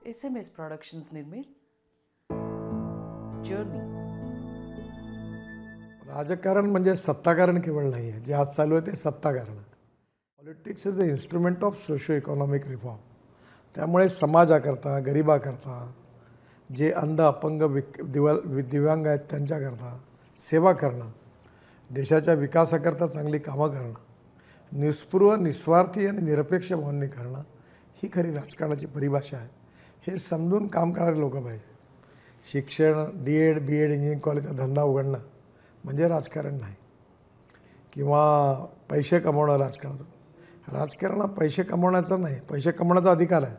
SMS Productions निर्मित journey. राजकारण म्हणजे सत्ताकारण केवळ नाही आहे. जे आज चालू आहे ते सत्ताकारण आहे. Politics is the instrument of socio economic reform. त्यामुळे समाजाकरता, गरिबाकरता, जे अंध अपंग दिव्यांग आहेत त्यांच्याकरता सेवा करणं, देशाच्या विकासाकरता चांगली कामं करणं, निस्पृह निस्वार्थी आणि निरपेक्ष भावनेने करणं ही खरी राजकारणाची परिभाषा आहे. हे समजून काम करणारे लोक पाहिजे. शिक्षण D.Ed, B.Ed, इंजिनिअरिंग कॉलेजचा धंदा उघडणं म्हणजे राजकारण नाही, किंवा पैसे कमवणं राजकारणातून. राजकारण पैसे कमवण्याचा नाही, पैसे कमवण्याचा अधिकार आहे.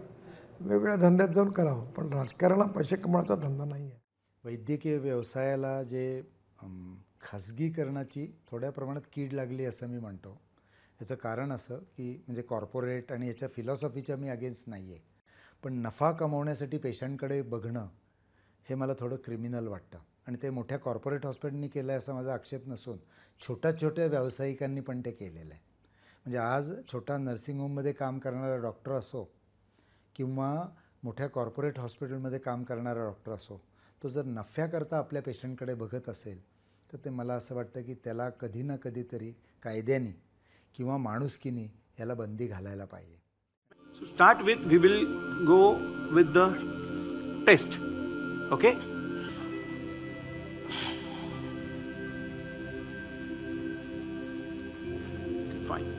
वेगवेगळ्या धंद्यात जाऊन करावं, पण राजकारण पैसे कमवण्याचा धंदा नाही आहे. वैद्यकीय व्यवसायाला जे खाजगीकरणाची थोड्या प्रमाणात कीड लागली असं मी म्हणतो. याचं कारण असं की म्हणजे कॉर्पोरेट आणि याच्या फिलॉसॉफीच्या मी अगेन्स्ट नाही आहे, पण नफा कमवण्यासाठी पेशंटकडे बघणं हे मला थोडं क्रिमिनल वाटतं. आणि ते मोठ्या कॉर्पोरेट हॉस्पिटलनी केलं आहे असा माझा आक्षेप नसून छोट्या व्यावसायिकांनी पण ते केलेलं आहे. म्हणजे आज छोटा नर्सिंग होममध्ये काम करणारा डॉक्टर असो किंवा मोठ्या कॉर्पोरेट हॉस्पिटलमध्ये काम करणारा डॉक्टर असो, तो जर नफ्याकरता आपल्या पेशंटकडे बघत असेल तर ते मला असं वाटतं की त्याला कधी ना कधीतरी कायद्याने किंवा माणुसकीने याला बंदी घालायला पाहिजे. So start with, we will go with the test. Okay? Fine.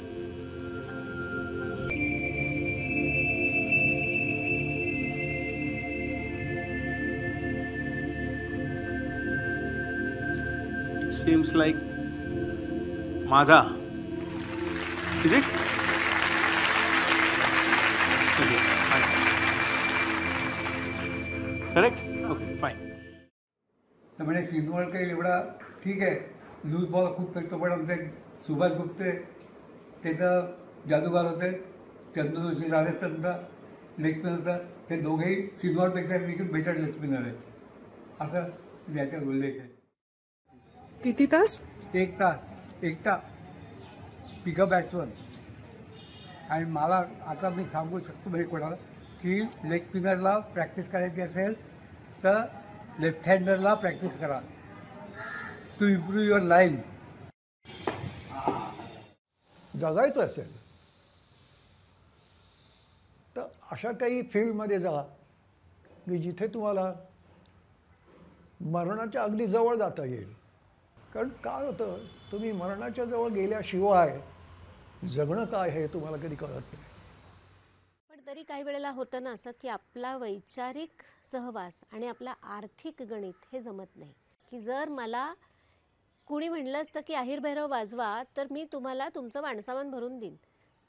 Seems like Maza. Is it? Okay, fine. Correct? Okay, fine. तर म्हणे सिंधवडकर एवढा ठीक आहे, लूज बॉल खूप फेकतो, पण आमचे सुभाष गुप्ते ते तर जादूगार होते, चंद्रदोशी राजस्थानचा लेग स्पिनर होता. ते दोघेही सिंधवडपेक्षा देखील बेटर लेग स्पिनर आहे असं याच्यात उल्लेख आहे. किती तास? एक तास एकटा पिकअप बॅट्समन. आणि मला आता मी सांगू शकतो म्हणजे कोणाला की लेग स्पिनरला प्रॅक्टिस करायची असेल तर लेफ्ट हँडरला प्रॅक्टिस करा टू इम्प्रूव्ह युअर लाईन. जगायचं असेल तर अशा काही फील्डमध्ये जा की जिथे तुम्हाला मरणाच्या अगदी जवळ जाता येईल. कारण काय होतं, तुम्ही मरणाच्या जवळ गेल्याशिवाय जगणं काय हे तुम्हाला कधी कळत नाही. पण तरी काही वेळेला होतं ना असं की आपला वैचारिक सहवास आणि आपला आर्थिक गणित हे जमत नाही. की जर मला कुणी म्हणलं असतं की अहिर भैरव वाजवा तर मी तुम्हाला तुमचं वाणसामान भरून देईन,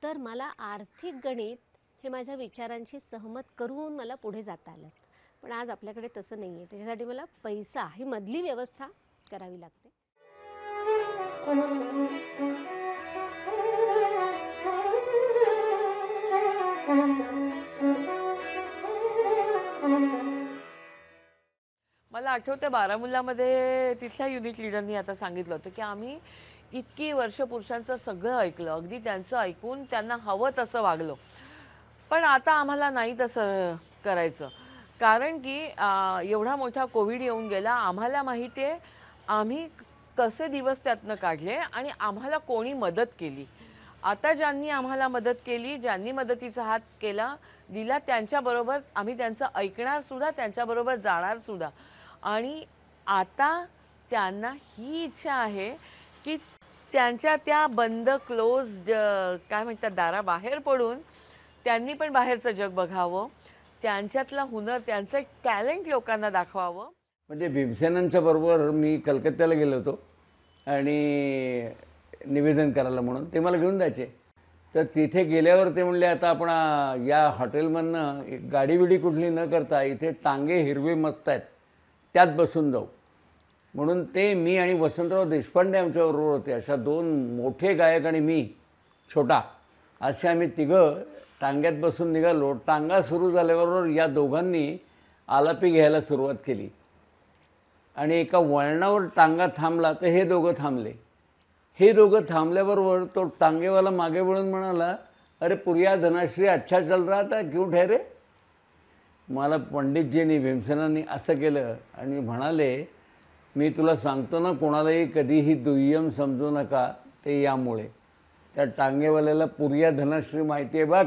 तर मला आर्थिक गणित हे माझ्या विचारांशी सहमत करून मला पुढे जाता आलं असतं. पण आज आपल्याकडे तसं नाही आहे. त्याच्यासाठी मला पैसा ही मधली व्यवस्था करावी लागते. मला आठवतं बारामुल्लामध्ये तिथल्या युनिट लीडरनी आता सांगितलं होतं की आम्ही इतकी वर्ष पुरुषांचं सगळं ऐकलं, अगदी त्यांचं ऐकून त्यांना हवं तसं वागलो, पण आता आम्हाला नाही तसं करायचं. कारण की एवढा मोठा कोविड येऊन गेला. आम्हाला माहिती आहे आम्ही कसे दिवस त्यातनं काढले आणि आम्हाला कोणी मदत केली. आता ज्यांनी आम्हाला मदत केली, ज्यांनी मदतीचा हात दिला त्यांच्याबरोबर आम्ही त्यांचं ऐकणार सुद्धा, त्यांच्याबरोबर जाणार सुद्धा. आणि आता त्यांना ही इच्छा आहे की त्यांच्या त्या बंद क्लोज्ड काय म्हणतात दाराबाहेर पडून त्यांनी पण बाहेरचं जग बघावं, त्यांच्यातला हुनर, त्यांचं टॅलेंट लोकांना दाखवावं. म्हणजे भीमसेनांच्या बरोबर मी कलकत्त्याला गेलो होतो आणि निवेदन करायला म्हणून ते मला घेऊन जायचे. तर तिथे गेल्यावर ते म्हणले आता आपण या हॉटेलमधनं गाडी बिडी कुठली न करता इथे टांगे हिरवे मस्त आहेत त्यात बसून जाऊ म्हणून ते मी आणि वसंतराव देशपांडे आमच्याबरोबर होते. अशा दोन मोठे गायक आणि मी छोटा असे आम्ही तिघं टांग्यात बसून निघालो. टांगा सुरू झाल्याबरोबर या दोघांनी आलापी घ्यायला सुरुवात केली आणि एका वळणावर टांगा थांबला तर हे दोघं थांबले. हे दोघं थांबल्याबरोबर तो टांगेवाला मागे वळून म्हणाला, अरे पुरिया धनाश्री अच्छा चल रहा था क्यों ठहरे. मला पंडितजींनी भीमसेनांनी असं केलं आणि म्हणाले, मी तुला सांगतो ना, कोणालाही कधीही दुय्यम समजू नका, ते यामुळे. त्या टांगेवाल्याला पुर्या धनश्री माहिती आहे बघ.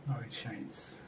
Now it shines.